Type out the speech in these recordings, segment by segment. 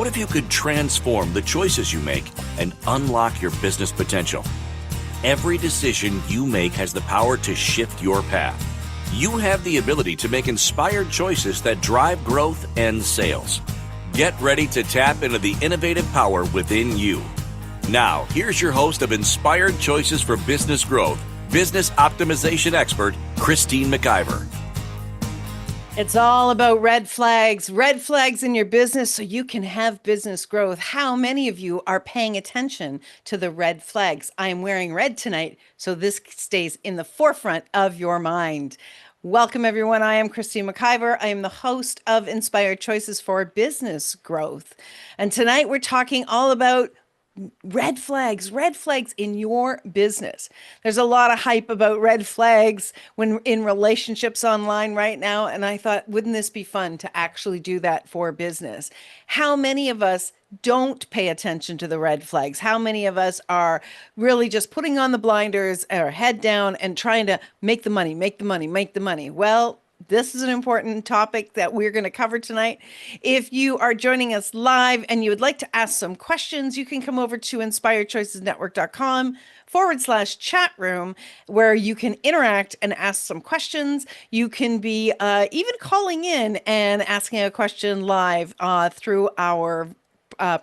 What if you could transform the choices you make and unlock your business potential? Every decision you make has the power to shift your path. You have the ability to make inspired choices that drive growth and sales. Get ready to tap into the innovative power within you. Now, here's your host of Inspired Choices for Business Growth, business optimization expert, Christine McIver. It's all about red flags in your business so you can have business growth. How many of you are paying attention to the red flags? I am wearing red tonight, so this stays in the forefront of your mind. Welcome, everyone. I am Christine McIver. I am the host of Inspired Choices for Business Growth. And tonight we're talking all about red flags in your business. There's a lot of hype about red flags when in relationships online right now. And I thought, wouldn't this be fun to actually do that for business? How many of us don't pay attention to the red flags? How many of us are really just putting on the blinders or head down and trying to make the money? Well, this is an important topic that we're going to cover tonight. If you are joining us live and you would like to ask some questions, you can come over to inspiredchoicesnetwork.com/chat room, where you can interact and ask some questions. You can be even calling in and asking a question live through our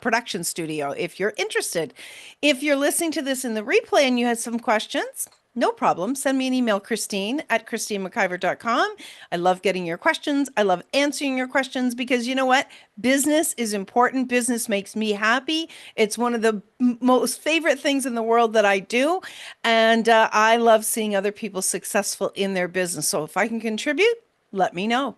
production studio if you're interested. If you're listening to this in the replay and you have some questions, no problem. Send me an email, Christine@ChristineMcIver.com. I love getting your questions. I love answering your questions because you know what? Business is important. Business makes me happy. It's one of the most favorite things in the world that I do. And I love seeing other people successful in their business. So if I can contribute, let me know.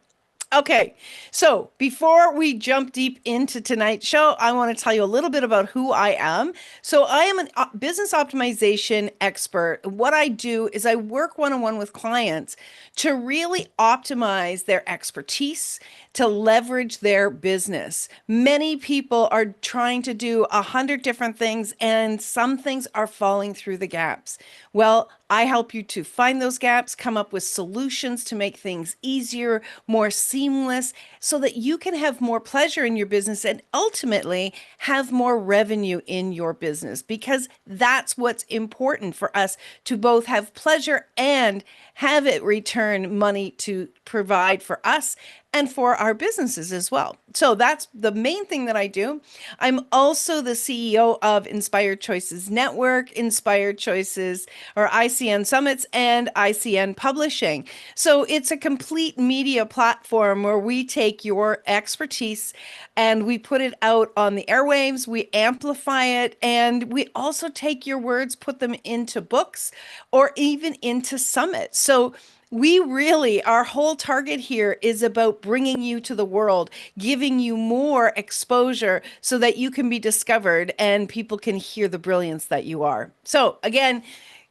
Okay, so before we jump deep into tonight's show, I want to tell you a little bit about who I am. So I am a business optimization expert. What I do is I work one-on-one with clients to really optimize their expertise, to leverage their business. Many people are trying to do 100 different things, and some things are falling through the gaps. Well, I help you to find those gaps, come up with solutions to make things easier, more seamless, so that you can have more pleasure in your business and ultimately have more revenue in your business, because that's what's important for us, to both have pleasure and have it return money to provide for us and for our businesses as well. So that's the main thing that I do. I'm also the CEO of Inspired Choices Network, Inspired Choices or ICN Summits, and ICN Publishing. So it's a complete media platform where we take your expertise and we put it out on the airwaves, we amplify it, and we also take your words, put them into books or even into summits. So we really, our whole target here is about bringing you to the world, giving you more exposure so that you can be discovered and people can hear the brilliance that you are. So again,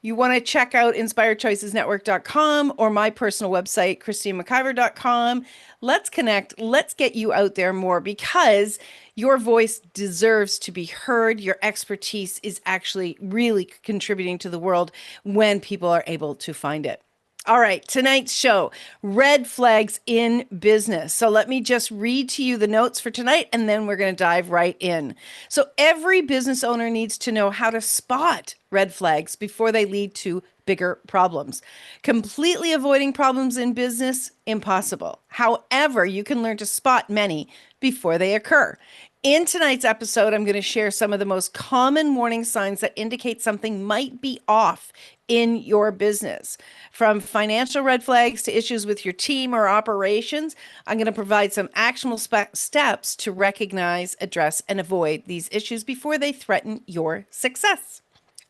you want to check out inspiredchoicesnetwork.com or my personal website, christinemciver.com. Let's connect. Let's get you out there more, because your voice deserves to be heard. Your expertise is actually really contributing to the world when people are able to find it. All right, tonight's show, red flags in business. So let me just read to you the notes for tonight, and then we're going to dive right in. So every business owner needs to know how to spot red flags before they lead to bigger problems. Completely avoiding problems in business, impossible. However, you can learn to spot many before they occur. In tonight's episode, I'm going to share some of the most common warning signs that indicate something might be off in your business. From financial red flags to issues with your team or operations, I'm going to provide some actionable steps to recognize, address, and avoid these issues before they threaten your success.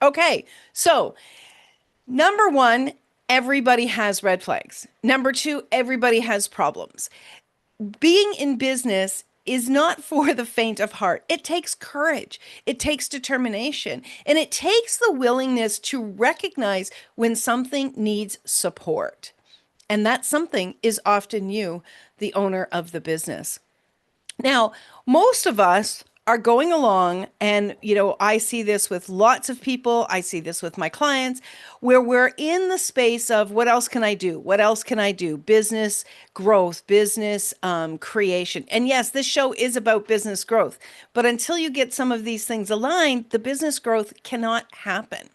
Okay, so number one, everybody has red flags. Number two, everybody has problems. Being in business is not for the faint of heart. It takes courage. It takes determination. And it takes the willingness to recognize when something needs support. And that something is often you, the owner of the business. Now, most of us are going along, and I see this with lots of people, I see this with my clients, where we're in the space of what else can I do, what else can I do, business growth, business creation. And yes, this show is about business growth, but until you get some of these things aligned, the business growth cannot happen.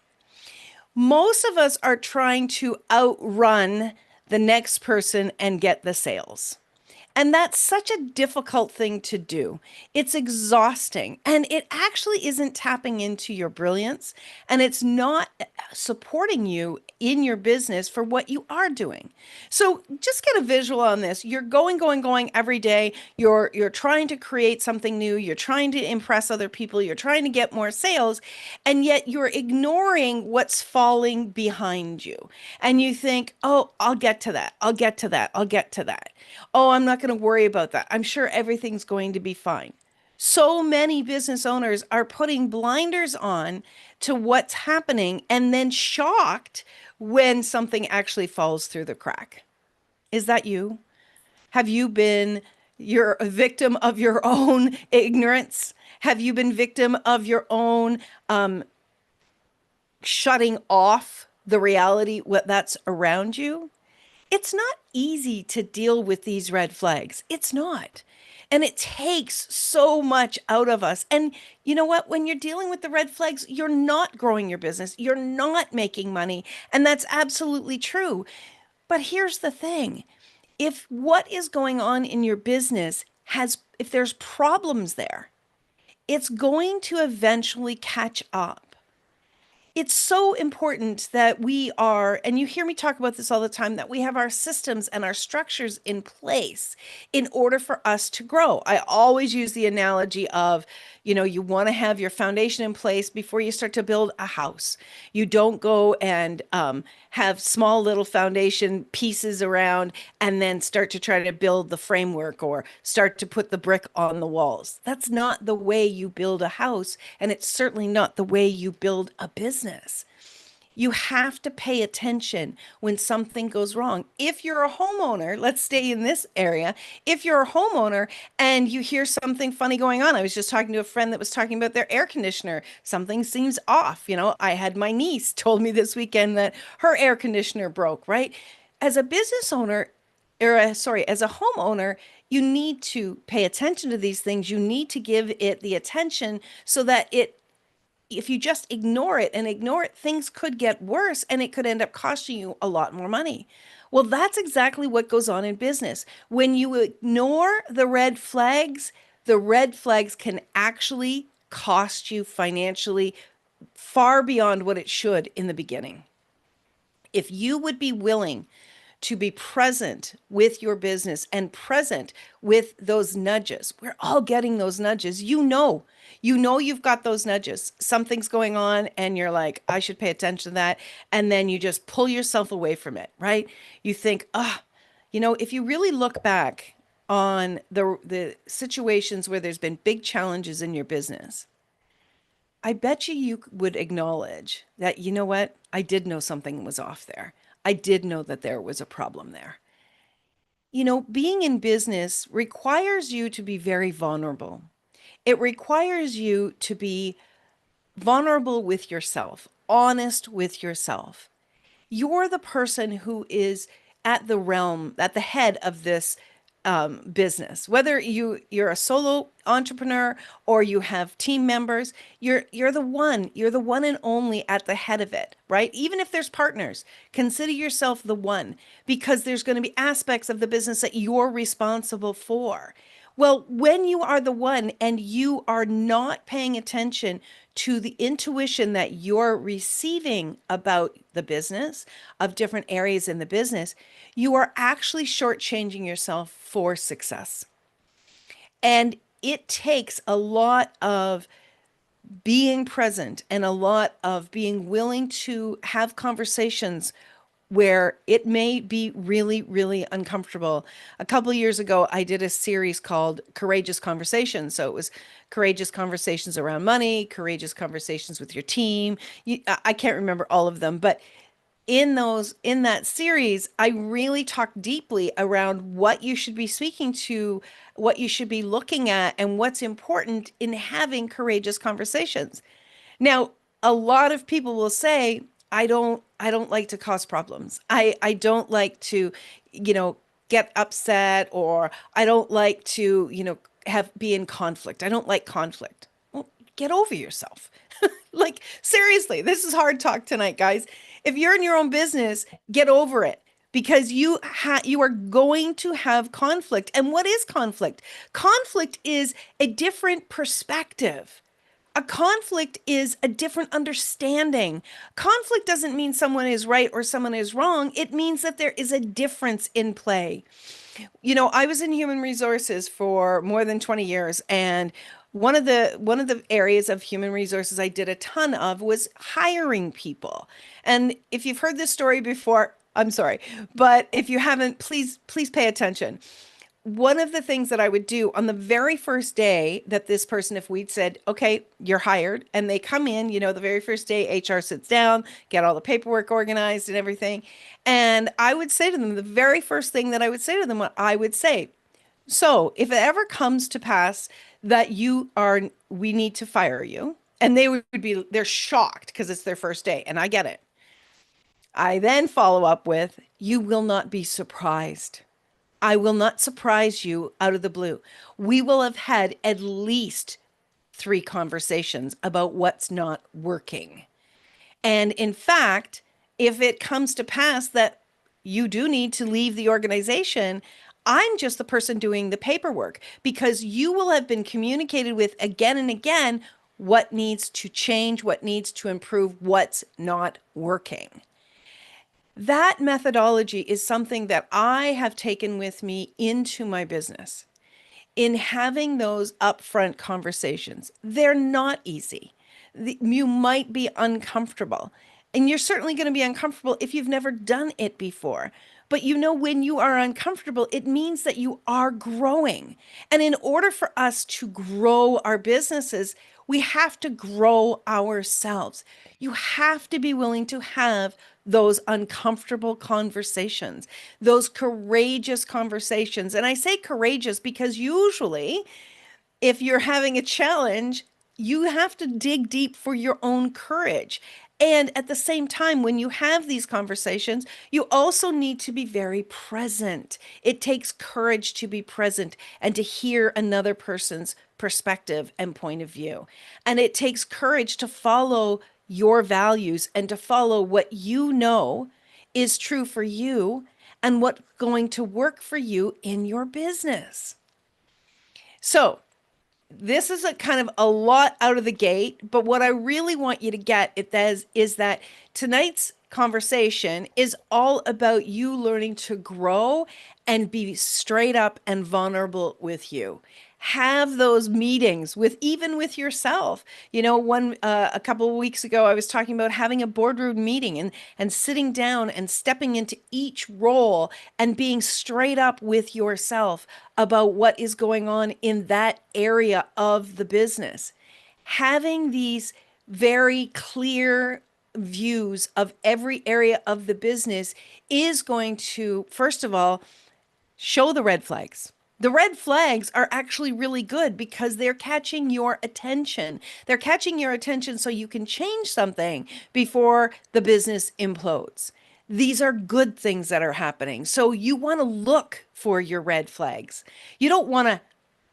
Most of us are trying to outrun the next person and get the sales. And that's such a difficult thing to do. It's exhausting, and it actually isn't tapping into your brilliance, and it's not supporting you in your business for what you are doing. So just get a visual on this. You're going every day. You're trying to create something new. You're trying to impress other people. You're trying to get more sales, and yet you're ignoring what's falling behind you. And you think, "Oh, I'll get to that. I'll get to that. I'll get to that. Oh, I'm not going to worry about that. I'm sure everything's going to be fine." So many business owners are putting blinders on to what's happening and then shocked when something actually falls through the crack. Is that you? Have you been you're a victim of your own ignorance? Have you been victim of your own shutting off the reality what that's around you? It's not easy to deal with these red flags. It's not. And it takes so much out of us. And you know what? When you're dealing with the red flags, you're not growing your business. You're not making money. And that's absolutely true. But here's the thing. If what is going on in your business if there's problems there, it's going to eventually catch up. It's so important that we are, and you hear me talk about this all the time, that we have our systems and our structures in place in order for us to grow. I always use the analogy of, you want to have your foundation in place before you start to build a house. You don't go and have small little foundation pieces around and then start to try to build the framework or start to put the brick on the walls. That's not the way you build a house, and it's certainly not the way you build a business. You have to pay attention when something goes wrong. If you're a homeowner, let's stay in this area. If you're a homeowner and you hear something funny going on, I was just talking to a friend that was talking about their air conditioner. Something seems off. I had my niece told me this weekend that her air conditioner broke, right? As a business owner, as a homeowner, you need to pay attention to these things. You need to give it the attention so that if you just ignore it, things could get worse and it could end up costing you a lot more money. Well, that's exactly what goes on in business. When you ignore the red flags can actually cost you financially far beyond what it should in the beginning. If you would be willing to be present with your business and present with those nudges. We're all getting those nudges. You've got those nudges. Something's going on and you're like, I should pay attention to that. And then you just pull yourself away from it, right? You think, if you really look back on the situations where there's been big challenges in your business, I bet you would acknowledge that, you know what? I did know something was off there. I did know that there was a problem there. Being in business requires you to be very vulnerable. It requires you to be vulnerable with yourself, honest with yourself. You're the person who is at the head of this business. Whether you're a solo entrepreneur or you have team members, you're the one and only at the head of it, right? Even if there's partners, consider yourself the one, because there's going to be aspects of the business that you're responsible for. Well, when you are the one and you are not paying attention to the intuition that you're receiving about the business, of different areas in the business, you are actually shortchanging yourself for success. And it takes a lot of being present and a lot of being willing to have conversations where it may be really, really uncomfortable. A couple of years ago, I did a series called Courageous Conversations. So it was courageous conversations around money, courageous conversations with your team. I can't remember all of them, but in that series, I really talk deeply around what you should be speaking to, what you should be looking at, and what's important in having courageous conversations. Now, a lot of people will say, I don't like to cause problems. I don't like to, get upset, or I don't like to, have be in conflict. I don't like conflict. Well, get over yourself. Like, seriously, this is hard talk tonight, guys. If you're in your own business, get over it, because you are going to have conflict. And what is conflict? Conflict is a different perspective. A conflict is a different understanding. Conflict doesn't mean someone is right or someone is wrong. It means that there is a difference in play. I was in human resources for more than 20 years, and one of the areas of human resources I did a ton of was hiring people. And if you've heard this story before, I'm sorry, but if you haven't, please pay attention. One of the things that I would do on the very first day that this person, if we'd said, okay, you're hired, and they come in, the very first day, HR sits down, get all the paperwork organized and everything. And I would say to them, the very first thing that I would say to them, what I would say, so if it ever comes to pass that we need to fire you, and they're shocked because it's their first day, and I get it. I then follow up with, you will not be surprised. I will not surprise you out of the blue. We will have had at least 3 conversations about what's not working. And in fact, if it comes to pass that you do need to leave the organization, I'm just the person doing the paperwork, because you will have been communicated with again and again what needs to change, what needs to improve, what's not working. That methodology is something that I have taken with me into my business. In having those upfront conversations, they're not easy. You might be uncomfortable, and you're certainly going to be uncomfortable if you've never done it before. But when you are uncomfortable, it means that you are growing. And in order for us to grow our businesses, we have to grow ourselves. You have to be willing to have those uncomfortable conversations, those courageous conversations. And I say courageous because usually, if you're having a challenge, you have to dig deep for your own courage. And at the same time, when you have these conversations, you also need to be very present. It takes courage to be present and to hear another person's perspective and point of view. And it takes courage to follow your values and to follow what you know is true for you and what's going to work for you in your business. So, this is a kind of a lot out of the gate, but what I really want you to get is that tonight's conversation is all about you learning to grow and be straight up and vulnerable with you. Have those meetings even with yourself. A couple of weeks ago, I was talking about having a boardroom meeting and sitting down and stepping into each role and being straight up with yourself about what is going on in that area of the business. Having these very clear views of every area of the business is going to, first of all, show the red flags. The red flags are actually really good because they're catching your attention. They're catching your attention so you can change something before the business implodes. These are good things that are happening. So you want to look for your red flags. You don't want to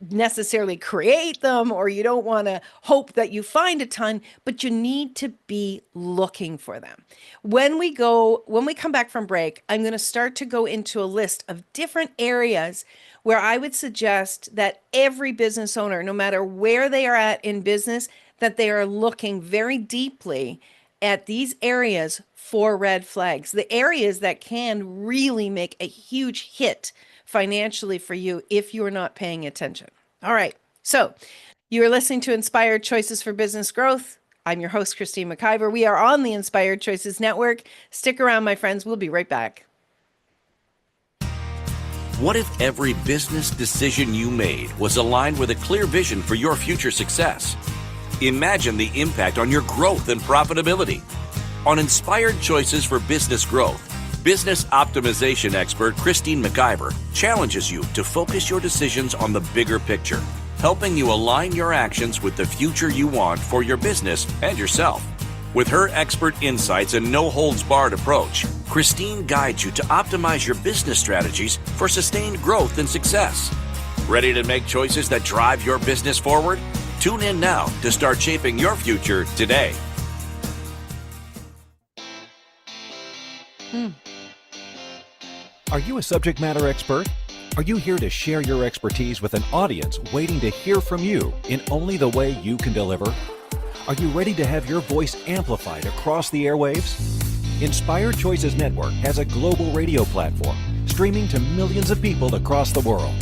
necessarily create them, or you don't want to hope that you find a ton, but you need to be looking for them. When we come back from break, I'm going to start to go into a list of different areas where I would suggest that every business owner, no matter where they are at in business, that they are looking very deeply at these areas for red flags, the areas that can really make a huge hit financially for you if you're not paying attention. All right. So you are listening to Inspired Choices for Business Growth. I'm your host, Christine McIver. We are on the Inspired Choices Network. Stick around, my friends. We'll be right back. What if every business decision you made was aligned with a clear vision for your future success? Imagine the impact on your growth and profitability. On Inspired Choices for Business Growth, business optimization expert Christine McIver challenges you to focus your decisions on the bigger picture, helping you align your actions with the future you want for your business and yourself. With her expert insights and no-holds-barred approach, Christine guides you to optimize your business strategies for sustained growth and success. Ready to make choices that drive your business forward? Tune in now to start shaping your future today. Are you a subject matter expert? Are you here to share your expertise with an audience waiting to hear from you in only the way you can deliver? Are you ready to have your voice amplified across the airwaves? Inspired Choices Network has a global radio platform streaming to millions of people across the world.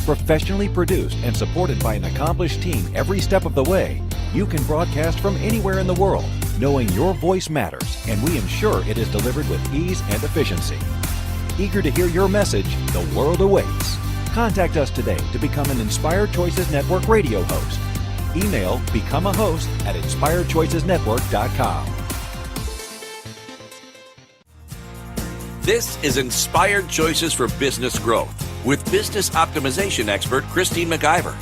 Professionally produced and supported by an accomplished team every step of the way, you can broadcast from anywhere in the world, knowing your voice matters, and we ensure it is delivered with ease and efficiency. Eager to hear your message, the world awaits. Contact us today to become an Inspired Choices Network radio host. Email becomeahost@inspiredchoicesnetwork.com. This is Inspired Choices for Business Growth with business optimization expert Christine McIver.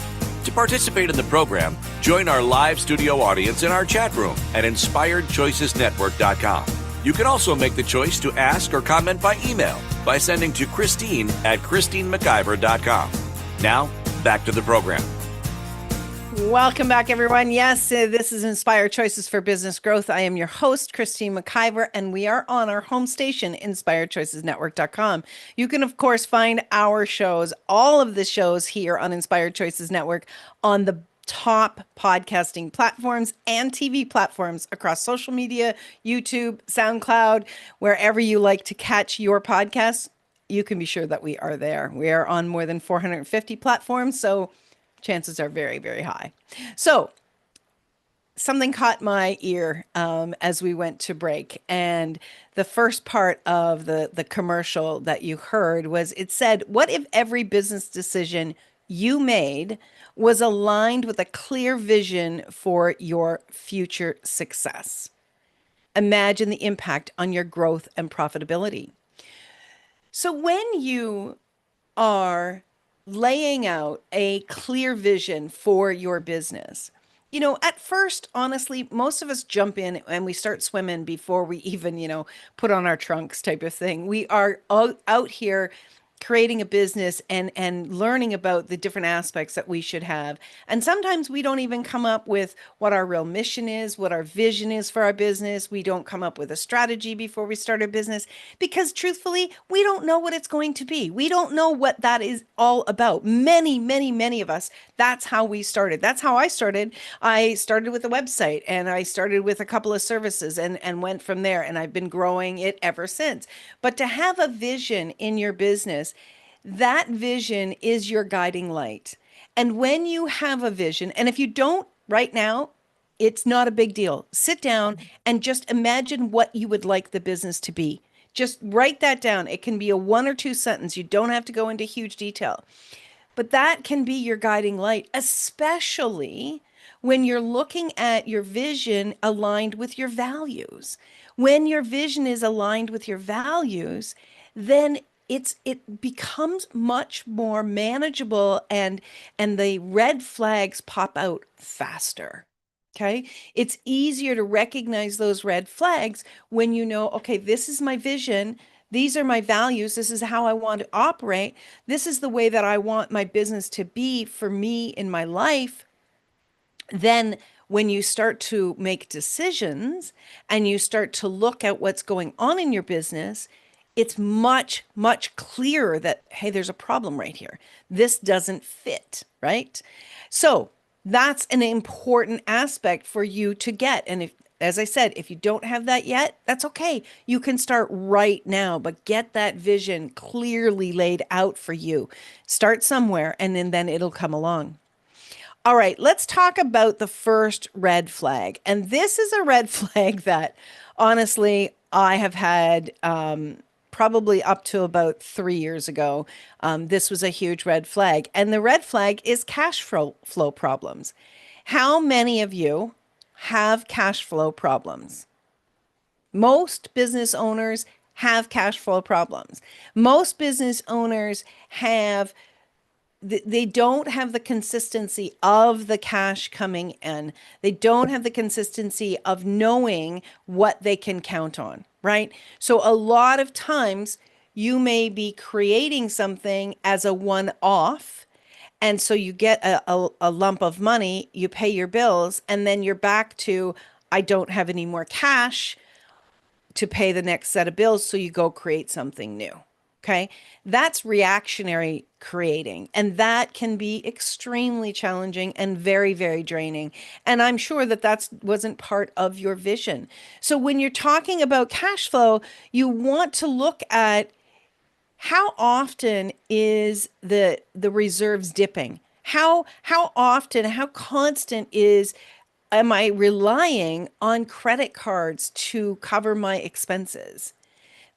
To participate in the program, join our live studio audience in our chat room at inspiredchoicesnetwork.com. You can also make the choice to ask or comment by email by sending to Christine@ChristineMcIver.com. Now, back to the program. Welcome back, everyone. Yes, this is Inspired Choices for Business Growth. I am your host, Christine McIver, and we are on our home station, inspiredchoicesnetwork.com. You can, of course, find our shows, all of the shows here on Inspired Choices Network, on the top podcasting platforms and TV platforms across social media, YouTube, SoundCloud, wherever you like to catch your podcasts. You can be sure that we are there. We are on more than 450 platforms, so chances are very, very high. So something caught my ear as we went to break. And the first part of the commercial that you heard was, it said, what if every business decision you made was aligned with a clear vision for your future success? Imagine the impact on your growth and profitability. So when you are laying out a clear vision for your business, you know, at first, honestly, most of us jump in and we start swimming before we even, put on our trunks type of thing. We are out here creating a business and learning about the different aspects that we should have. And sometimes we don't even come up with what our real mission is, what our vision is for our business. We don't come up with a strategy before we start our business because truthfully, we don't know what it's going to be. We don't know what that is all about. Many, many, many of us, that's how we started. That's how I started. I started with a website and I started with a couple of services and went from there. And I've been growing it ever since. But to have a vision in your business, that vision is your guiding light. And when you have a vision, and if you don't right now, it's not a big deal. Sit down and just imagine what you would like the business to be. Just write that down. It can be a 1 or 2 sentence. You don't have to go into huge detail. But that can be your guiding light, especially when you're looking at your vision aligned with your values. When your vision is aligned with your values, then it becomes much more manageable and the red flags pop out faster. Okay? It's easier to recognize those red flags when you know, okay, this is my vision. These are my values. This is how I want to operate. This is the way that I want my business to be for me in my life. Then when you start to make decisions and you start to look at what's going on in your business, it's much, much clearer that, hey, there's a problem right here. This doesn't fit, right? So that's an important aspect for you to get. And if, as I said, if you don't have that yet, that's okay. You can start right now, but get that vision clearly laid out for you. Start somewhere and then it'll come along. All right, let's talk about the first red flag. And this is a red flag that honestly, I have had probably up to about 3 years ago. This was a huge red flag. And the red flag is cash flow problems. How many of you have cash flow problems? Most business owners have cash flow problems. Most business owners have they don't have the consistency of the cash coming in. They don't have the consistency of knowing what they can count on, right? So a lot of times you may be creating something as a one-off. And so you get a lump of money, you pay your bills, and then you're back to, I don't have any more cash to pay the next set of bills. So you go create something new. Okay. That's reactionary creating. And that can be extremely challenging and very, very draining. And I'm sure that that wasn't part of your vision. So when you're talking about cash flow, you want to look at how often is the reserves dipping? How often, how constant is am I relying on credit cards to cover my expenses?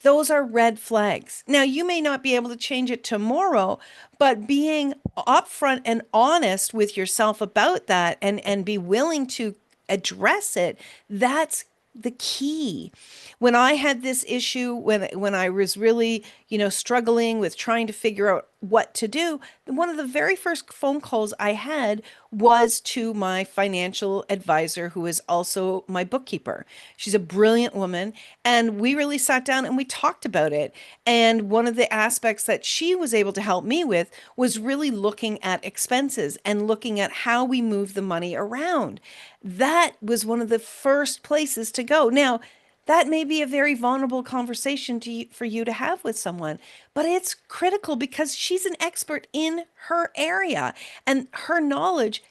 Those are red flags. Now, you may not be able to change it tomorrow, but being upfront and honest with yourself about that and be willing to address it, that's the key. When I had this issue, when I was really, struggling with trying to figure out what to do, one of the very first phone calls I had was to my financial advisor, who is also my bookkeeper. She's a brilliant woman, and we really sat down and we talked about it. And one of the aspects that she was able to help me with was really looking at expenses and looking at how we move the money around. That was one of the first places to go. Now, that may be a very vulnerable conversation for you to have with someone, but it's critical because she's an expert in her area and her knowledge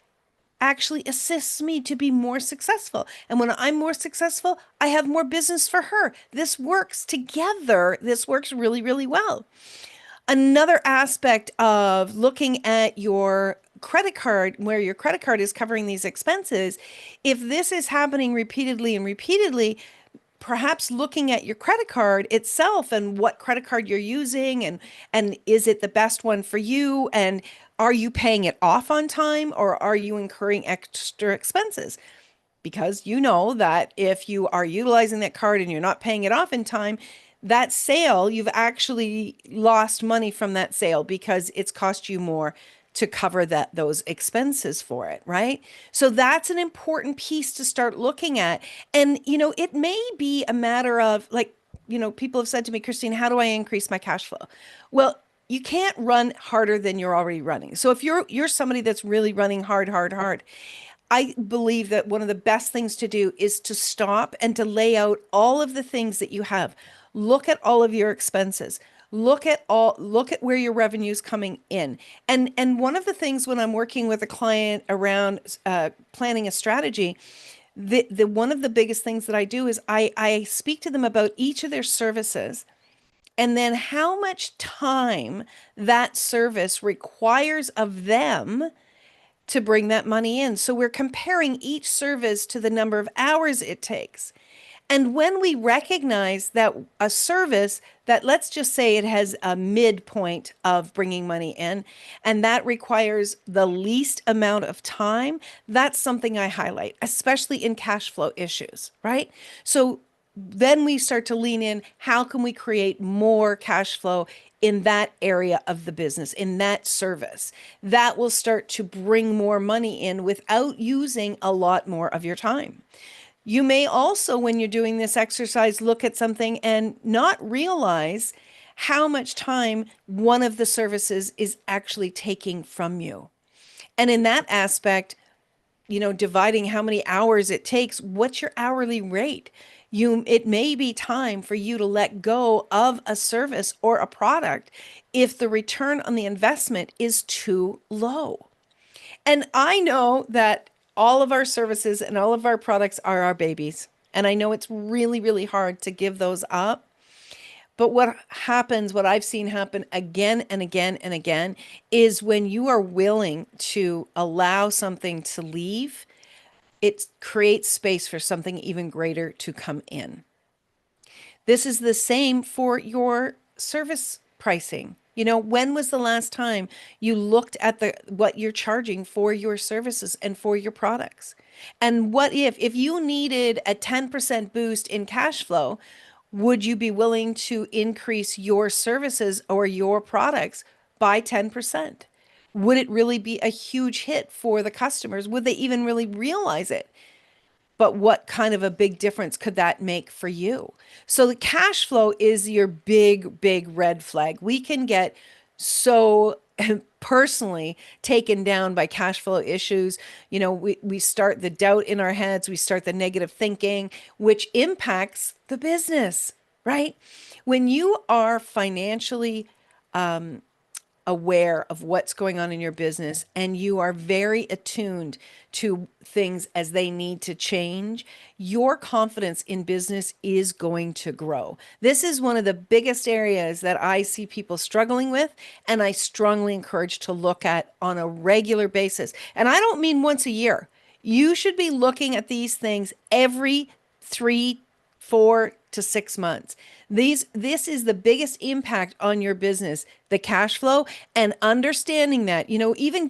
actually assists me to be more successful. And when I'm more successful, I have more business for her. This works together. This works really, really well. Another aspect of looking at your credit card, where your credit card is covering these expenses, if this is happening repeatedly and repeatedly, perhaps looking at your credit card itself and what credit card you're using and is it the best one for you, and are you paying it off on time, or are you incurring extra expenses? Because you know that if you are utilizing that card and you're not paying it off in time, that sale, you've actually lost money from that sale because it's cost you more to cover those expenses for it, right? So that's an important piece to start looking at. And it may be a matter of, like, people have said to me, Christine, how do I increase my cash flow? Well, you can't run harder than you're already running. So if you're somebody that's really running hard, I believe that one of the best things to do is to stop and to lay out all of the things that you have. Look at all of your expenses. Look at where your revenue is coming in. And one of the things when I'm working with a client around planning a strategy, the one of the biggest things that I do is I speak to them about each of their services and then how much time that service requires of them to bring that money in. So we're comparing each service to the number of hours it takes. And when we recognize that a service that, let's just say it has a midpoint of bringing money in, and that requires the least amount of time, that's something I highlight, especially in cash flow issues, right? So then we start to lean in, how can we create more cash flow in that area of the business, in that service? That will start to bring more money in without using a lot more of your time. You may also, when you're doing this exercise, look at something and not realize how much time one of the services is actually taking from you. And in that aspect, dividing how many hours it takes, what's your hourly rate? It may be time for you to let go of a service or a product if the return on the investment is too low. And I know that all of our services and all of our products are our babies. And I know it's really, really hard to give those up. But what I've seen happen again and again and again, is when you are willing to allow something to leave, it creates space for something even greater to come in. This is the same for your service pricing. When was the last time you looked at what you're charging for your services and for your products? And what if you needed a 10% boost in cash flow, would you be willing to increase your services or your products by 10%? Would it really be a huge hit for the customers? Would they even really realize it? But what kind of a big difference could that make for you? So the cash flow is your big red flag. We can get so personally taken down by cash flow issues. We start the doubt in our heads, we start the negative thinking, which impacts the business, right? When you are financially aware of what's going on in your business and you are very attuned to things as they need to change, your confidence in business is going to grow. This is one of the biggest areas that I see people struggling with, and I strongly encourage to look at on a regular basis. And I don't mean once a year. You should be looking at these things every 3, 4 to 6 months. This is the biggest impact on your business, the cash flow, and understanding that, even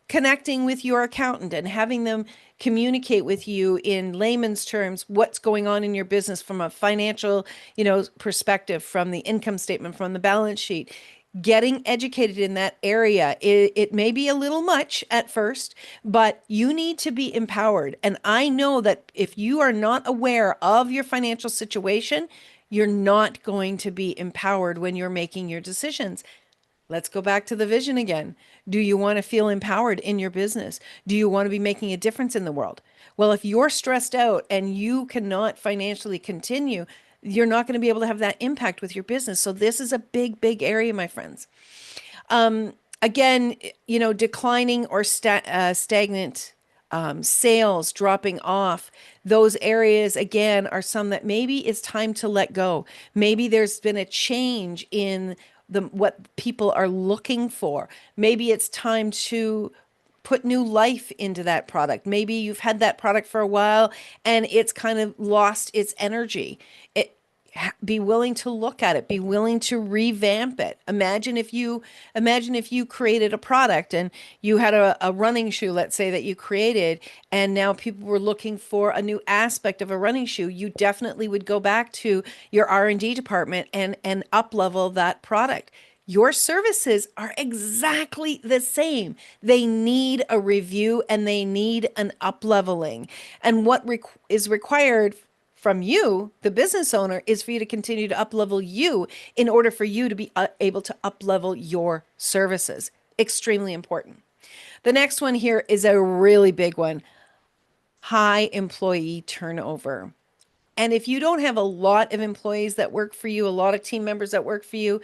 connecting with your accountant and having them communicate with you in layman's terms what's going on in your business from a financial, perspective, from the income statement, from the balance sheet. Getting educated in that area, it may be a little much at first, but you need to be empowered. And I know that if you are not aware of your financial situation, you're not going to be empowered when you're making your decisions. Let's go back to the vision again. Do you want to feel empowered in your business? Do you want to be making a difference in the world? Well, if you're stressed out and you cannot financially continue, you're not going to be able to have that impact with your business. So this is a big area, my friends. Again, declining or stagnant sales, dropping off, those areas again are some that maybe it's time to let go. Maybe there's been a change in what people are looking for. Maybe it's time to put new life into that product. Maybe you've had that product for a while and it's kind of lost its energy. Be willing to look at it, be willing to revamp it. Imagine if you created a product and you had a running shoe, let's say, that you created, and now people were looking for a new aspect of a running shoe. You definitely would go back to your R&D department and up level that product. Your services are exactly the same. They need a review and they need an up leveling. And what is required from you, the business owner, is for you to continue to up level you in order for you to be able to up level your services. Extremely important. The next one here is a really big one. High employee turnover. And if you don't have a lot of employees that work for you, a lot of team members that work for you,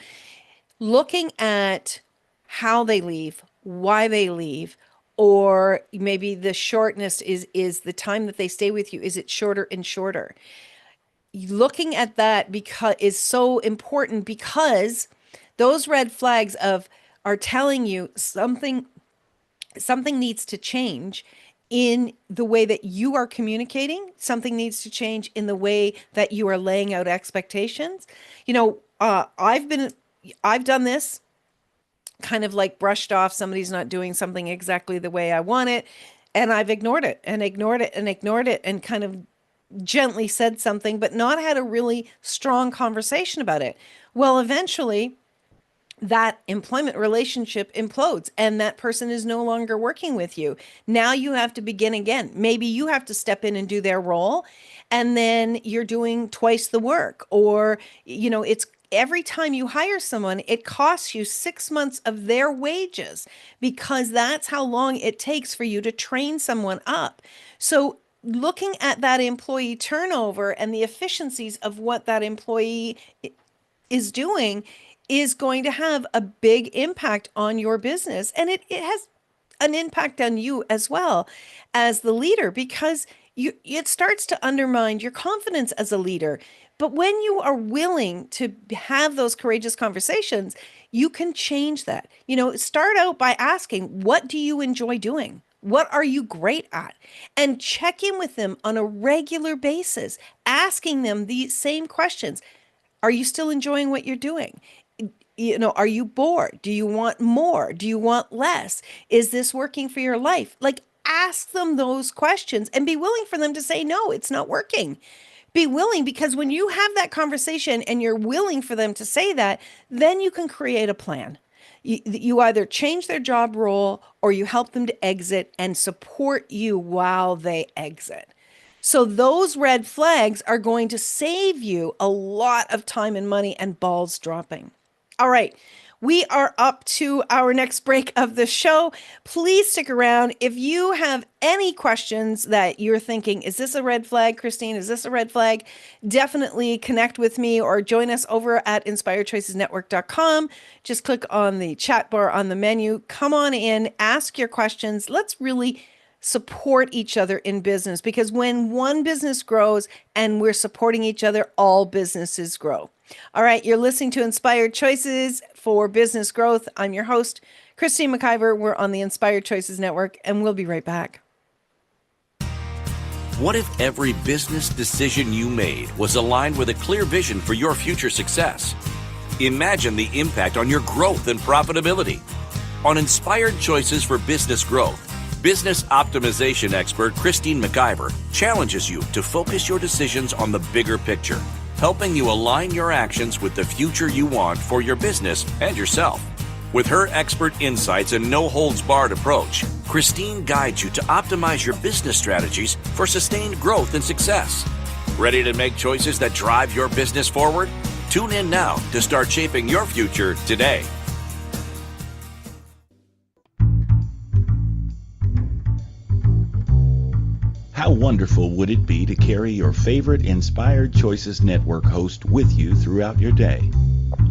looking at how they leave, why they leave, or maybe the shortness is the time that they stay with you. Is it shorter and shorter? Looking at that is so important, because those red flags are telling you something needs to change in the way that you are communicating. Something needs to change in the way that you are laying out expectations. I've done this, kind of like brushed off somebody's not doing something exactly the way I want it, and I've ignored it and ignored it and ignored it and kind of gently said something, but not had a really strong conversation about it. Well, eventually that employment relationship implodes and that person is no longer working with you. Now you have to begin again. Maybe you have to step in and do their role, and then you're doing twice the work. Or, it's every time you hire someone, it costs you 6 months of their wages, because that's how long it takes for you to train someone up. So looking at that employee turnover and the efficiencies of what that employee is doing is going to have a big impact on your business. And it has an impact on you as well as the leader, because it starts to undermine your confidence as a leader. But when you are willing to have those courageous conversations, you can change that. Start out by asking, what do you enjoy doing? What are you great at? And check in with them on a regular basis, asking them these same questions. Are you still enjoying what you're doing? Are you bored? Do you want more? Do you want less? Is this working for your life? Like, ask them those questions and be willing for them to say, no, it's not working. Be willing, because when you have that conversation and you're willing for them to say that, then you can create a plan. You either change their job role or you help them to exit and support you while they exit. So those red flags are going to save you a lot of time and money and balls dropping. All right. We are up to our next break of the show. Please stick around. If you have any questions that you're thinking, is this a red flag, Christine? Is this a red flag? Definitely connect with me or join us over at inspiredchoicesnetwork.com. Just click on the chat bar on the menu. Come on in, ask your questions. Let's really support each other in business, because when one business grows and we're supporting each other, all businesses grow. All right, you're listening to Inspired Choices for Business Growth. I'm your host, Christine McIver. We're on the Inspired Choices Network, and we'll be right back. What if every business decision you made was aligned with a clear vision for your future success? Imagine the impact on your growth and profitability. On Inspired Choices for Business Growth, business optimization expert Christine McIver challenges you to focus your decisions on the bigger picture, helping you align your actions with the future you want for your business and yourself. With her expert insights and no-holds-barred approach, Christine guides you to optimize your business strategies for sustained growth and success. Ready to make choices that drive your business forward? Tune in now to start shaping your future today. How wonderful would it be to carry your favorite Inspired Choices Network host with you throughout your day?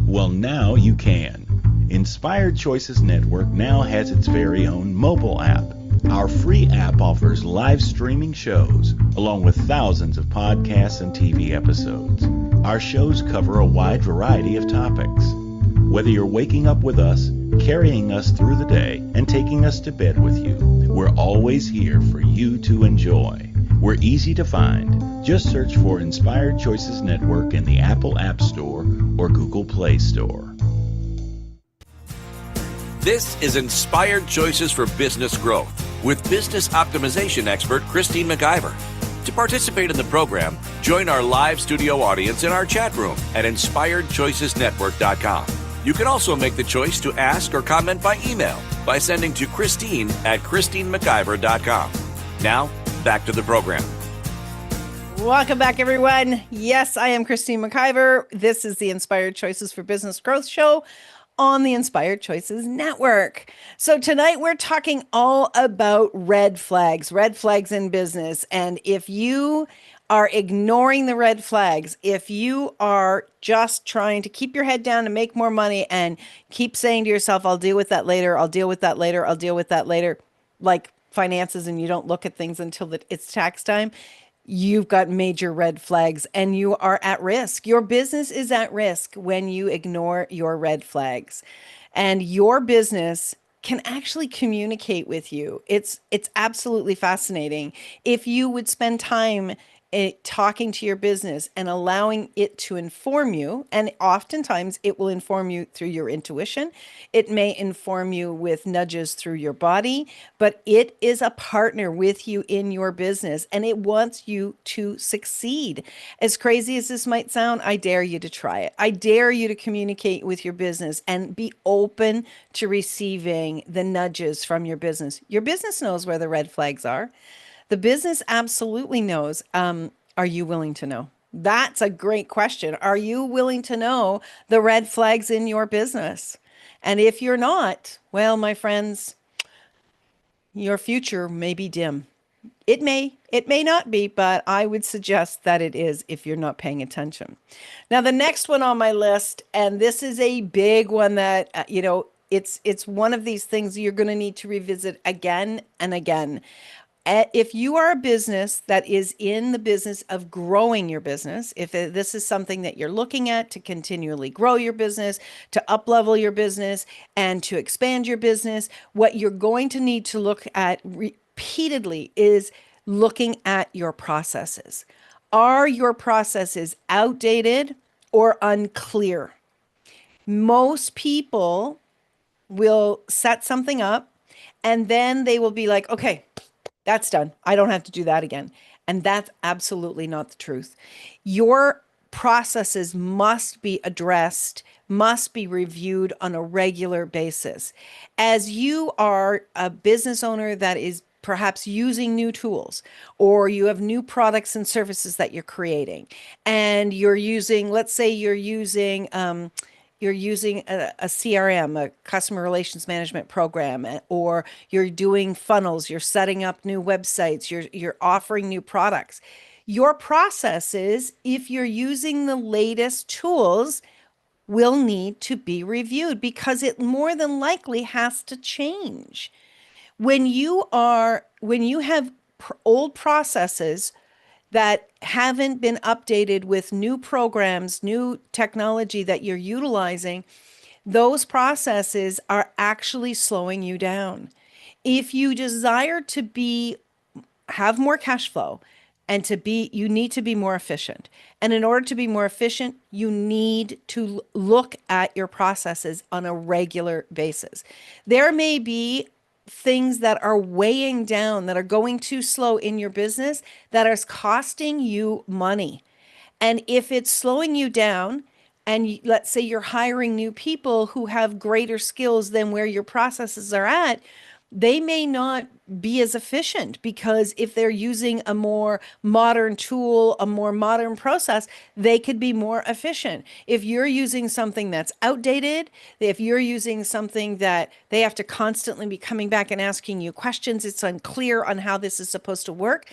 Well, now you can. Inspired Choices Network now has its very own mobile app. Our free app offers live streaming shows, along with thousands of podcasts and TV episodes. Our shows cover a wide variety of topics. Whether you're waking up with us, carrying us through the day, and taking us to bed with you, we're always here for you to enjoy. We're easy to find. Just search for Inspired Choices Network in the Apple App Store or Google Play Store. This is Inspired Choices for Business Growth with business optimization expert Christine McIver. To participate in the program, join our live studio audience in our chat room at inspiredchoicesnetwork.com. You can also make the choice to ask or comment by email by sending to Christine@ChristineMcIver.com. Now, back to the program. Welcome back, everyone. Yes, I am Christine McIver. This is the Inspired Choices for Business Growth show on the Inspired Choices Network. So tonight we're talking all about red flags in business. And if you are ignoring the red flags, if you are just trying to keep your head down and make more money and keep saying to yourself, I'll deal with that later, I'll deal with that later, I'll deal with that later, like finances, and you don't look at things until it's tax time, you've got major red flags and you are at risk. Your business is at risk when you ignore your red flags. And your business can actually communicate with you. It's absolutely fascinating. If you would spend time talking to your business and allowing it to inform you, and oftentimes it will inform you through your intuition. It may inform you with nudges through your body, but it is a partner with you in your business and it wants you to succeed. As crazy as this might sound, I dare you to try it. I dare you to communicate with your business and be open to receiving the nudges from your business. Your business knows where the red flags are. The business absolutely knows. Are you willing to know? That's a great question. Are you willing to know the red flags in your business? And if you're not, well, my friends, your future may be dim. It may not be, but I would suggest that it is if you're not paying attention. Now, the next one on my list, and this is a big one that, it's one of these things you're going to need to revisit again and again. If you are a business that is in the business of growing your business, if this is something that you're looking at to continually grow your business, to up-level your business, and to expand your business, what you're going to need to look at repeatedly is looking at your processes. Are your processes outdated or unclear? Most people will set something up and then they will be like, okay, that's done. I don't have to do that again. And that's absolutely not the truth. Your processes must be addressed, must be reviewed on a regular basis. As you are a business owner that is perhaps using new tools, or you have new products and services that you're creating, and you're using, let's say you're using a CRM, a customer relations management program, or you're doing funnels, you're setting up new websites, you're offering new products. Your processes, if you're using the latest tools, will need to be reviewed because it more than likely has to change. When you have old processes that haven't been updated with new programs, new technology that you're utilizing, those processes are actually slowing you down. If you desire to be have more cash flow and to be you need to be more efficient. And in order to be more efficient, you need to look at your processes on a regular basis. There may be things that are weighing down, that are going too slow in your business, that is costing you money. And if it's slowing you down, and let's say you're hiring new people who have greater skills than where your processes are at, they may not be as efficient because if they're using a more modern tool, a more modern process, they could be more efficient. If you're using something that's outdated, if you're using something that they have to constantly be coming back and asking you questions, it's unclear on how this is supposed to work,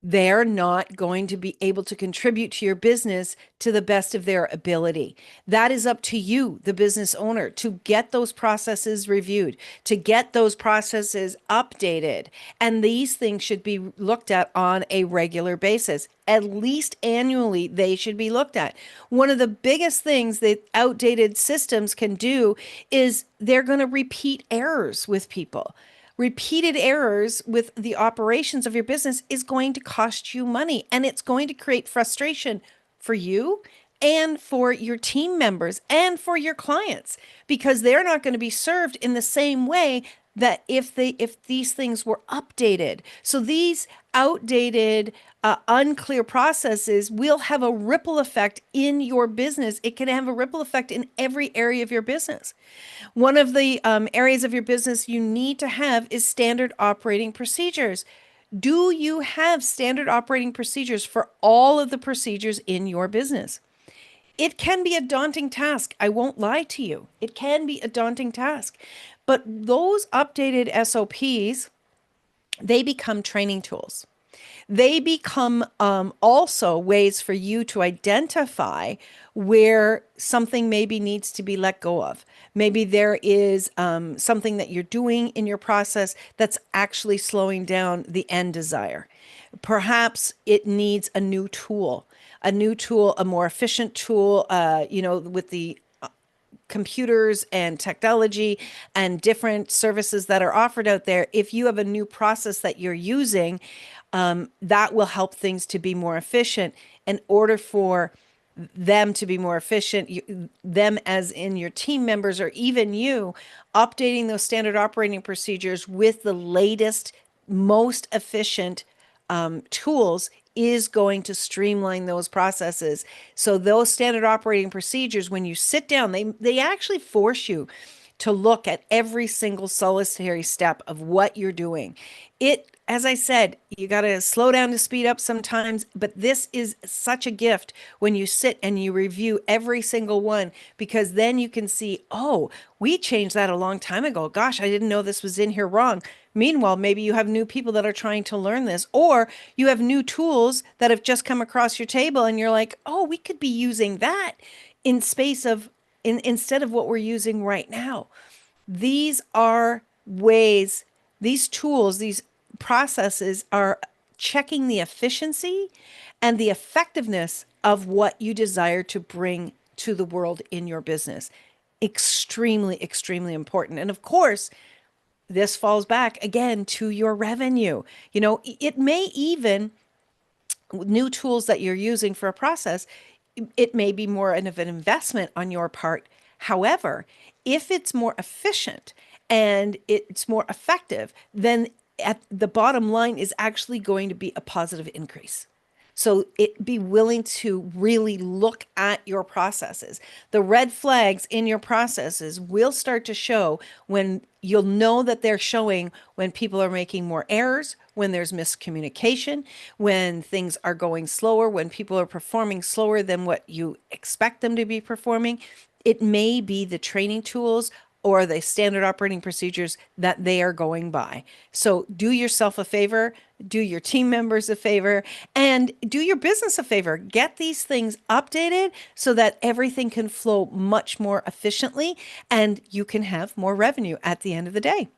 they're not going to be able to contribute to your business to the best of their ability. That is up to you, the business owner, to get those processes reviewed, to get those processes updated. And these things should be looked at on a regular basis. At least annually, they should be looked at. One of the biggest things that outdated systems can do is they're going to repeat errors with people. Repeated errors with the operations of your business is going to cost you money, and it's going to create frustration for you and for your team members and for your clients because they're not going to be served in the same way that if these things were updated. So these outdated unclear processes will have a ripple effect in your business. It can have a ripple effect in every area of your business. One of the areas of your business you need to have is standard operating procedures. Do you have standard operating procedures for all of the procedures in your business? It can be a daunting task. I won't lie to you. It can be a daunting task. But those updated SOPs, they become training tools. They become also ways for you to identify where something maybe needs to be let go of. Maybe there is something that you're doing in your process that's actually slowing down the end desire. Perhaps it needs a new tool, a more efficient tool, with the computers and technology and different services that are offered out there. If you have a new process that you're using, that will help things to be more efficient. In order for them to be more efficient, them as in your team members or even you, updating those standard operating procedures with the latest, most efficient tools is going to streamline those processes. So those standard operating procedures, when you sit down, they actually force you to look at every single solitary step of what you're doing. As I said, you got to slow down to speed up sometimes, but this is such a gift when you sit and you review every single one, because then you can see, oh, we changed that a long time ago. Gosh, I didn't know this was in here wrong. Meanwhile, maybe you have new people that are trying to learn this, or you have new tools that have just come across your table and you're like, oh, we could be using that instead of what we're using right now. These are ways, these tools, these processes are checking the efficiency and the effectiveness of what you desire to bring to the world in your business. Extremely, extremely important. And of course, this falls back again to your revenue. It may even, new tools that you're using for a process, it may be more of an investment on your part. However, if it's more efficient and it's more effective, then at the bottom line is actually going to be a positive increase. So be willing to really look at your processes. The red flags in your processes will start to show when you'll know that they're showing when people are making more errors, when there's miscommunication, when things are going slower, when people are performing slower than what you expect them to be performing. It may be the training tools or the standard operating procedures that they are going by. So do yourself a favor, do your team members a favor, and do your business a favor. Get these things updated so that everything can flow much more efficiently and you can have more revenue at the end of the day.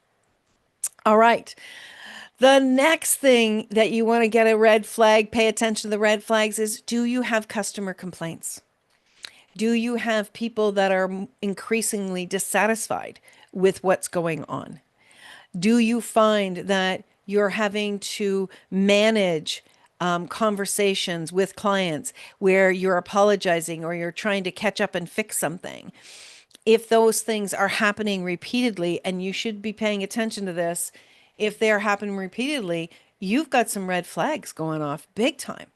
All right. The next thing that you want to get a red flag, pay attention to the red flags, is do you have customer complaints? Do you have people that are increasingly dissatisfied with what's going on? Do you find that you're having to manage conversations with clients where you're apologizing or you're trying to catch up and fix something? If those things are happening repeatedly, and you should be paying attention to this, if they're happening repeatedly, you've got some red flags going off big time.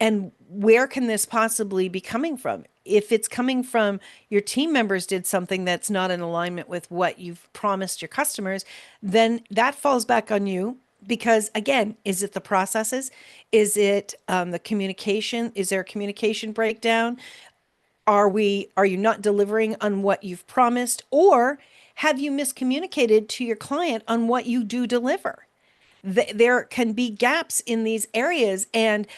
And where can this possibly be coming from? If it's coming from your team members did something that's not in alignment with what you've promised your customers, then that falls back on you. Because again, is it the processes? Is it the communication? Is there a communication breakdown? Are you not delivering on what you've promised? Or have you miscommunicated to your client on what you do deliver? There can be gaps in these areas, and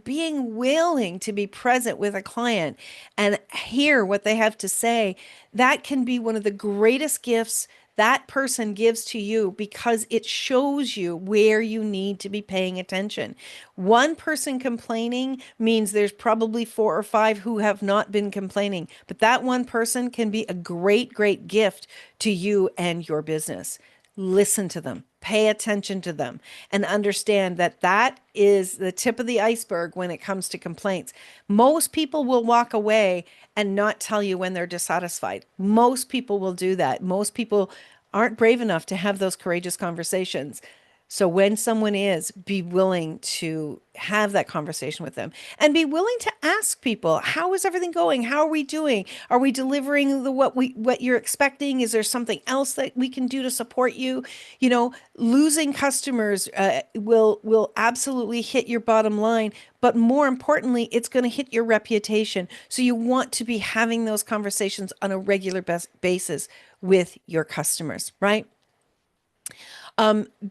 being willing to be present with a client and hear what they have to say, that can be one of the greatest gifts that person gives to you, because it shows you where you need to be paying attention. One person complaining means there's probably 4 or 5 who have not been complaining, but that one person can be a great, great gift to you and your business. Listen to them, pay attention to them, and understand that that is the tip of the iceberg when it comes to complaints. Most people will walk away and not tell you when they're dissatisfied. Most people will do that. Most people aren't brave enough to have those courageous conversations. So when someone is, be willing to have that conversation with them, and be willing to ask people, how is everything going? How are we doing? Are we delivering what you're expecting? Is there something else that we can do to support you? You know, losing customers will absolutely hit your bottom line, but more importantly, it's going to hit your reputation. So you want to be having those conversations on a regular basis with your customers, right?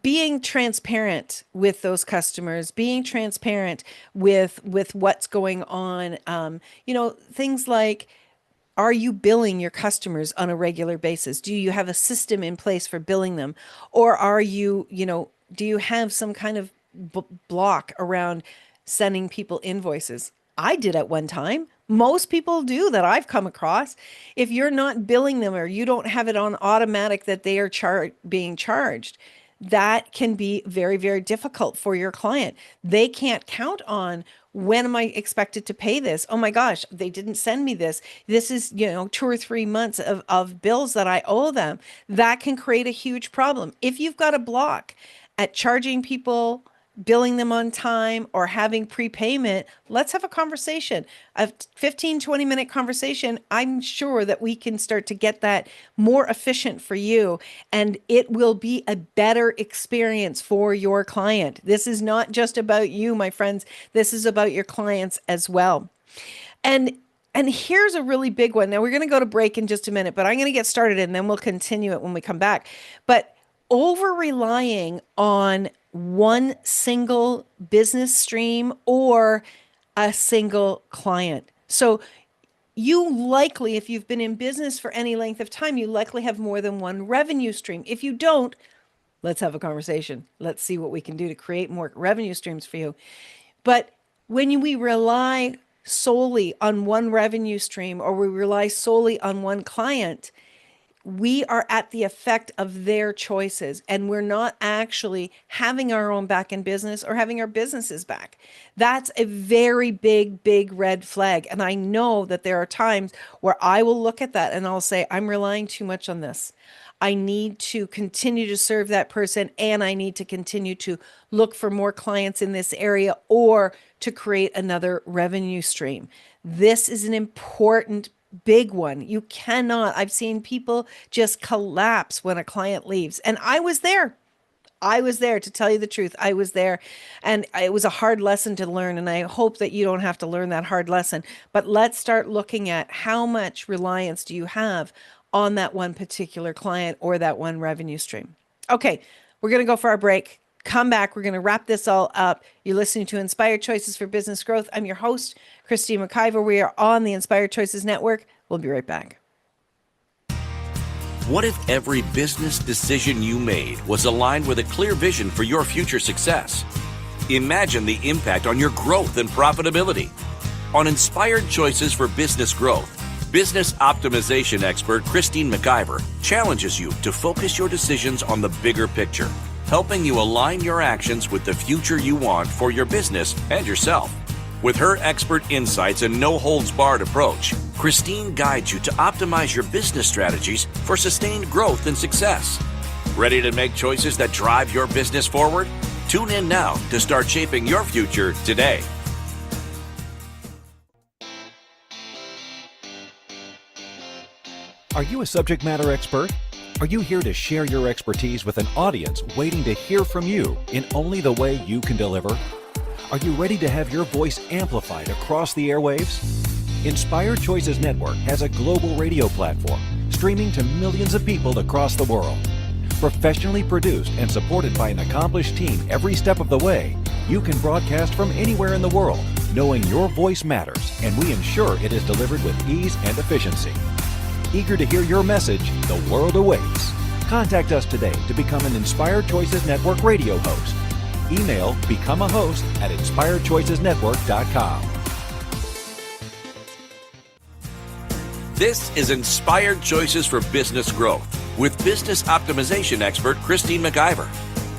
Being transparent with those customers, being transparent with what's going on. Things like, are you billing your customers on a regular basis? Do you have a system in place for billing them? Or do you have some kind of block around sending people invoices? I did at one time. Most people do that I've come across. If you're not billing them, or you don't have it on automatic that they are being charged, that can be very, very difficult for your client. They can't count on, when am I expected to pay this? Oh my gosh, they didn't send me this. This is, 2 or 3 months of bills that I owe them. That can create a huge problem. If you've got a block at charging people, billing them on time, or having prepayment, let's have a conversation, a 15-20 minute conversation. I'm sure that we can start to get that more efficient for you, and it will be a better experience for your client. This is not just about you, my friends. This is about your clients as well. And here's a really big one. Now we're going to go to break in just a minute, but I'm going to get started and then we'll continue it when we come back. But over relying on one single business stream or a single client. So you likely, if you've been in business for any length of time, you likely have more than one revenue stream. If you don't, let's have a conversation. Let's see what we can do to create more revenue streams for you. But when we rely solely on one revenue stream, or we rely solely on one client, we are at the effect of their choices, and we're not actually having our own back in business or having our businesses back. That's a very big red flag. And I know that there are times where I will look at that and I'll say, I'm relying too much on this. I need to continue to serve that person, and I need to continue to look for more clients in this area or to create another revenue stream. This is an important big one. You cannot, I've seen people just collapse when a client leaves. And I was there. I was there, to tell you the truth. I was there, and it was a hard lesson to learn. And I hope that you don't have to learn that hard lesson. But let's start looking at how much reliance do you have on that one particular client or that one revenue stream. Okay, we're going to go for our break. Come back. We're going to wrap this all up. You're listening to Inspired Choices for Business Growth. I'm your host, Christine McIver. We are on the Inspired Choices Network. We'll be right back. What if every business decision you made was aligned with a clear vision for your future success? Imagine the impact on your growth and profitability. On Inspired Choices for Business Growth, business optimization expert Christine McIver challenges you to focus your decisions on the bigger picture, helping you align your actions with the future you want for your business and yourself. With her expert insights and no-holds-barred approach, Christine guides you to optimize your business strategies for sustained growth and success. Ready to make choices that drive your business forward? Tune in now to start shaping your future today. Are you a subject matter expert? Are you here to share your expertise with an audience waiting to hear from you in only the way you can deliver? Are you ready to have your voice amplified across the airwaves? Inspired Choices Network has a global radio platform streaming to millions of people across the world. Professionally produced and supported by an accomplished team every step of the way, you can broadcast from anywhere in the world, knowing your voice matters, and we ensure it is delivered with ease and efficiency. Eager to hear your message, the world awaits. Contact us today to become an Inspired Choices Network radio host. Email become a host at inspiredchoicesnetwork.com. This is Inspired Choices for Business Growth with business optimization expert Christine McIver.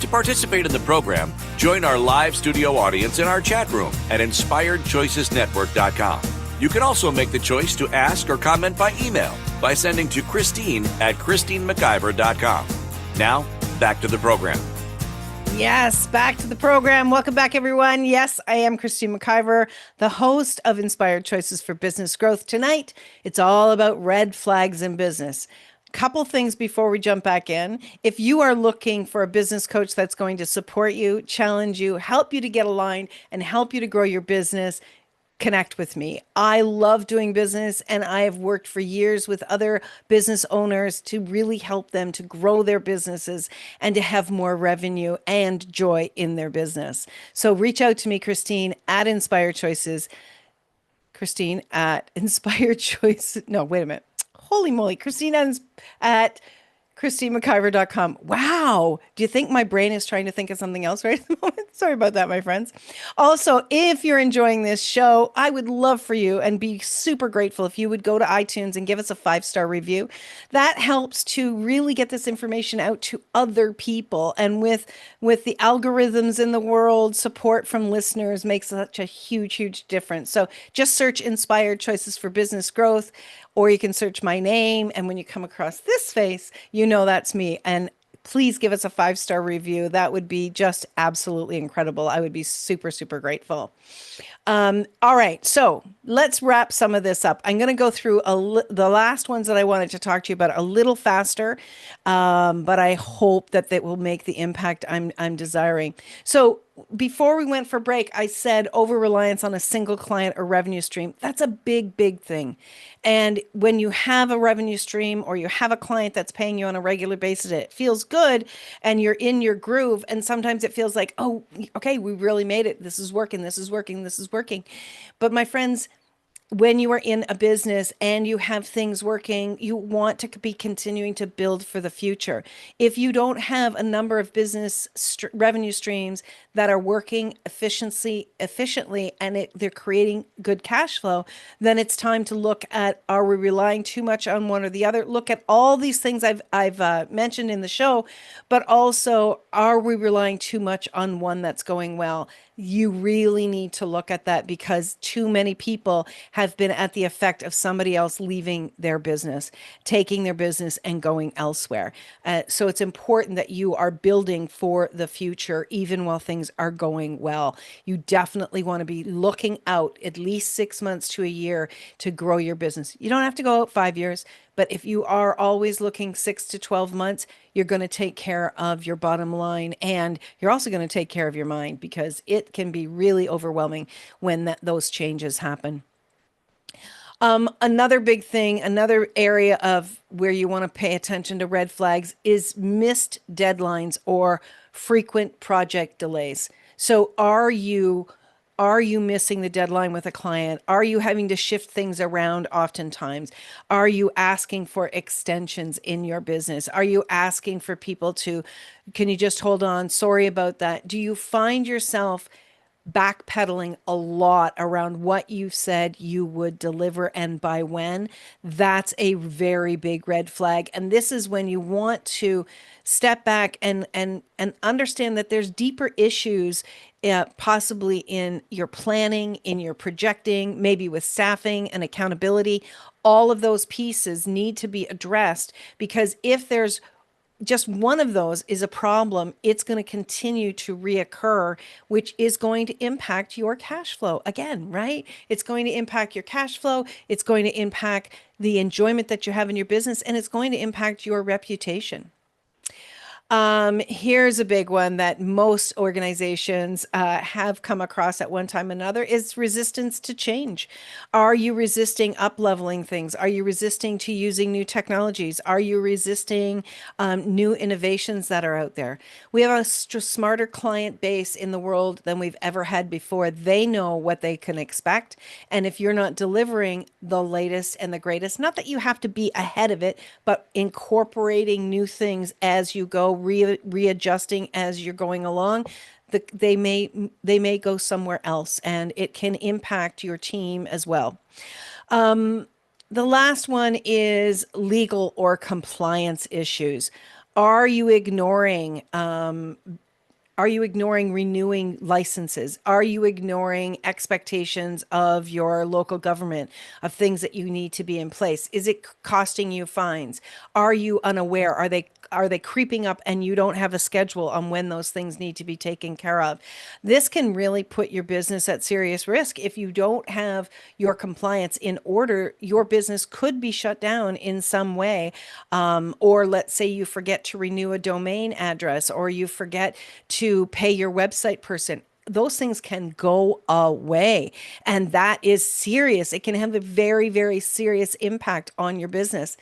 To participate in the program, join our live studio audience in our chat room at inspiredchoicesnetwork.com. You can also make the choice to ask or comment by email by sending to Christine at christinemciver.com. Now, back to the program. Yes, back to the program. Welcome back, everyone. Yes, I am Christine McIver, the host of Inspired Choices for Business Growth. Tonight, it's all about red flags in business. Couple things before we jump back in. If you are looking for a business coach that's going to support you, challenge you, help you to get aligned, and help you to grow your business, connect with me. I love doing business, and I have worked for years with other business owners to really help them to grow their businesses and to have more revenue and joy in their business. So reach out to me, Christine at Inspired Choices. Christine at Inspired Choices. No, wait a minute. Holy moly. Christine at christinemciver.com. Wow. Do you think my brain is trying to think of something else right at the moment? Sorry about that, my friends. Also, if you're enjoying this show, I would love for you and be super grateful if you would go to iTunes and give us a 5-star review. That helps to really get this information out to other people. And with the algorithms in the world, support from listeners makes such a huge difference. So just search Inspired Choices for Business Growth, or you can search my name. And when you come across this face, you know that's me. And please give us a 5-star review. That would be just absolutely incredible. I would be super grateful. All right, so let's wrap some of this up. I'm going to go through the last ones that I wanted to talk to you about a little faster, but I hope that they will make the impact I'm desiring. So before we went for break, I said over-reliance on a single client or revenue stream. That's a big thing. And when you have a revenue stream or you have a client that's paying you on a regular basis, it feels good and you're in your groove. And sometimes it feels like, oh, okay, we really made it. This is working. But my friends, when you are in a business and you have things working, you want to be continuing to build for the future. If you don't have a number of business revenue streams that are working efficiently and they're creating good cash flow, then it's time to look at, are we relying too much on one or the other? Look at all these things I've mentioned in the show, but also, are we relying too much on one that's going well? You really need to look at that, because too many people have been at the effect of somebody else leaving their business, taking their business and going elsewhere. So it's important that you are building for the future, even while things are going well. You definitely want to be looking out at least 6 months to a year to grow your business. You don't have to go out 5 years, but if you are always looking 6 to 12 months, you're going to take care of your bottom line, and you're also going to take care of your mind, because it can be really overwhelming when those changes happen. Another big thing, another area of where you want to pay attention to red flags is missed deadlines or frequent project delays. So are you missing the deadline with a client? Are you having to shift things around oftentimes? Are you asking for extensions in your business? Are you asking for people to, can you just hold on? Sorry about that. Do you find yourself backpedaling a lot around what you said you would deliver and by when? That's a very big red flag. And this is when you want to step back and understand that there's deeper issues, possibly in your planning, in your projecting, maybe with staffing and accountability. All of those pieces need to be addressed, because if there's just one of those is a problem, it's going to continue to reoccur, which is going to impact your cash flow again, right? It's going to impact your cash flow. It's going to impact the enjoyment that you have in your business, and it's going to impact your reputation. Here's a big one that most organizations have come across at one time or another, is resistance to change. Are you resisting up-leveling things? Are you resisting to using new technologies? Are you resisting new innovations that are out there? We have a smarter client base in the world than we've ever had before. They know what they can expect. And if you're not delivering the latest and the greatest, not that you have to be ahead of it, but incorporating new things as you go, readjusting as you're going along, they may go somewhere else, and it can impact your team as well. The last one is legal or compliance issues. Are you ignoring renewing licenses? Are you ignoring expectations of your local government of things that you need to be in place? Is it costing you fines? Are you unaware? Are they creeping up and you don't have a schedule on when those things need to be taken care of? This can really put your business at serious risk. If you don't have your compliance in order, your business could be shut down in some way. Or let's say you forget to renew a domain address, or you forget to pay your website person. Those things can go away, and that is serious. It can have a very, very serious impact on your business.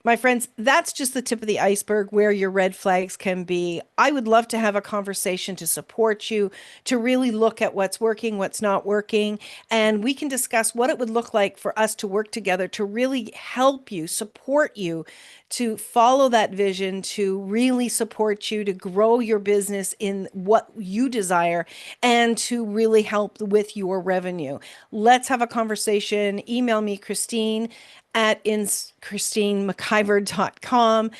My friends, that's just the tip of the iceberg where your red flags can be. I would love to have a conversation to support you, to really look at what's working, what's not working, and we can discuss what it would look like for us to work together to really help you, support you, to follow that vision, to really support you to grow your business in what you desire, and to really help with your revenue. Let's have a conversation. Email me, Christine at christinemciver.com.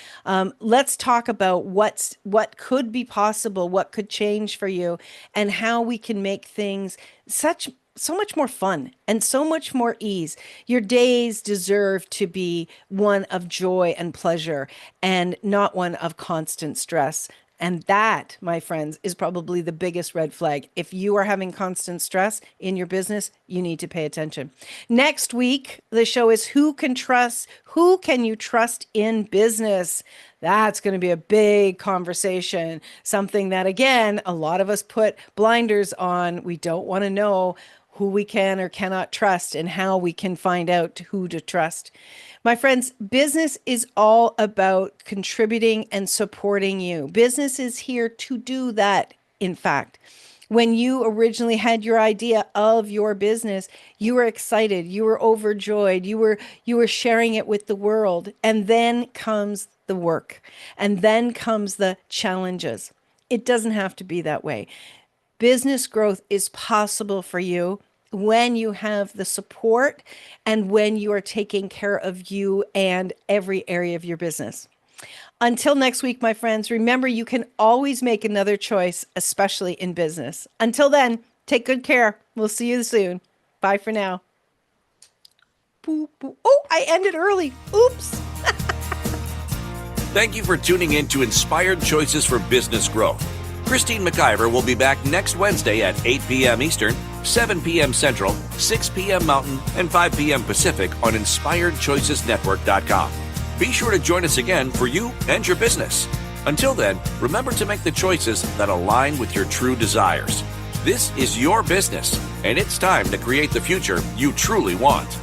Let's talk about what could be possible, what could change for you, and how we can make things so much more fun and so much more ease. Your days deserve to be one of joy and pleasure, and not one of constant stress. And that, my friends, is probably the biggest red flag. If you are having constant stress in your business, you need to pay attention. Next week, the show is Who can you trust in business? That's going to be a big conversation. Something that, again, a lot of us put blinders on. We don't want to know who we can or cannot trust, and how we can find out who to trust. My friends, business is all about contributing and supporting you. Business is here to do that, in fact. When you originally had your idea of your business, you were excited, you were overjoyed, you were sharing it with the world. And then comes the work. And then comes the challenges. It doesn't have to be that way. Business growth is possible for you when you have the support and when you are taking care of you and every area of your business. Until next week, my friends, remember you can always make another choice, especially in business. Until then, take good care. We'll see you soon. Bye for now. Boop, boop. Oh, I ended early. Oops. Thank you for tuning in to Inspired Choices for Business Growth. Christine McIver will be back next Wednesday at 8 p.m. Eastern, 7 p.m. Central, 6 p.m. Mountain, and 5 p.m. Pacific on InspiredChoicesNetwork.com. Be sure to join us again for you and your business. Until then, remember to make the choices that align with your true desires. This is your business, and it's time to create the future you truly want.